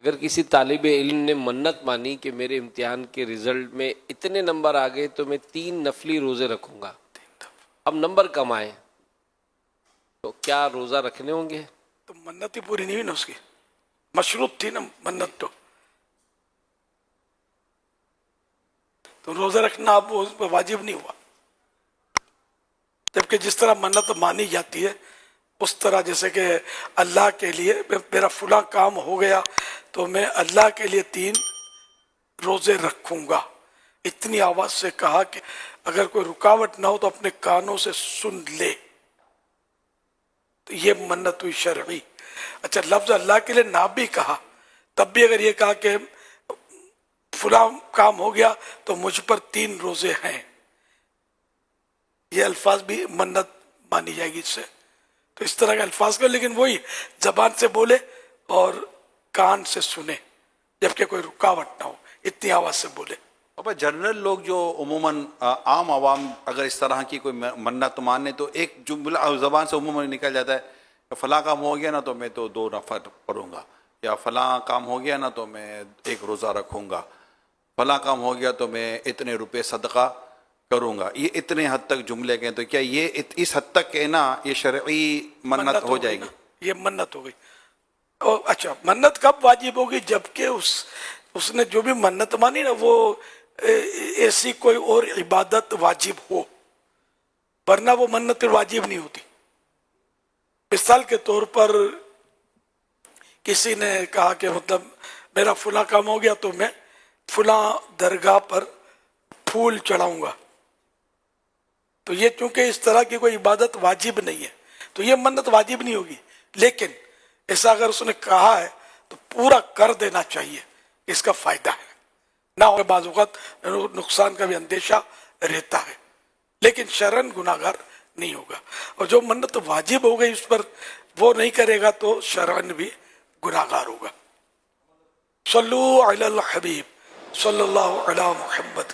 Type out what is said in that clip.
اگر کسی طالب علم نے منت مانی کہ میرے امتحان کے رزلٹ میں اتنے نمبر آ گئے تو میں 3 نفلی روزے رکھوں گا، اب نمبر کم آئے تو کیا روزہ رکھنے ہوں گے؟ تو منت ہی پوری نہیں ہوئی نا اس کی، مشروط تھی نا منت تو روزہ رکھنا اب اس پہ واجب نہیں ہوا. جبکہ جس طرح منت مانی جاتی ہے اس طرح، جیسے کہ اللہ کے لیے میرا فلاں کام ہو گیا تو میں اللہ کے لیے 3 روزے رکھوں گا، اتنی آواز سے کہا کہ اگر کوئی رکاوٹ نہ ہو تو اپنے کانوں سے سن لے، تو یہ منت ہوئی شرعی. اچھا، لفظ اللہ کے لیے نہ بھی کہا تب بھی اگر یہ کہا کہ فلاں کام ہو گیا تو مجھ پر 3 روزے ہیں، یہ الفاظ بھی منت مانی جائے گی اس سے. تو اس طرح کے الفاظ کا، لیکن وہی زبان سے بولے اور کان سے سنے، جبکہ کوئی رکاوٹ نہ ہو، اتنی آواز سے بولے. اب جنرل لوگ جو عموماً عام عوام اگر اس طرح کی کوئی منت مانے تو ایک جملہ زبان سے عموماً نکل جاتا ہے کہ فلاں کام ہو گیا نا تو میں تو 2 نفل پڑھوں گا، یا فلاں کام ہو گیا نا تو میں 1 روزہ رکھوں گا، فلاں کام ہو گیا تو میں اتنے روپے صدقہ کروں گا. یہ اتنے حد تک جملے کہیں تو کیا یہ اس حد تک کہنا یہ شرعی منت ہو جائے گی؟ یہ منت ہو گئی. اچھا، منت کب واجب ہوگی؟ جبکہ اس نے جو بھی منت مانی نا وہ ایسی کوئی اور عبادت واجب ہو، ورنہ وہ منت واجب نہیں ہوتی. مثال کے طور پر کسی نے کہا کہ مطلب میرا فلاں کام ہو گیا تو میں فلاں درگاہ پر پھول چڑھاؤں گا، تو یہ چونکہ اس طرح کی کوئی عبادت واجب نہیں ہے تو یہ منت واجب نہیں ہوگی. لیکن ایسا اگر اس نے کہا ہے تو پورا کر دینا چاہیے، اس کا فائدہ ہے. نہ ہو بعض اوقات نقصان کا بھی اندیشہ رہتا ہے، لیکن شرعاً گناہ گار نہیں ہوگا. اور جو منت واجب ہو گئی اس پر وہ نہیں کرے گا تو شرعاً بھی گناہ گار ہوگا. صلو علی الحبیب صلی اللہ علی محمد.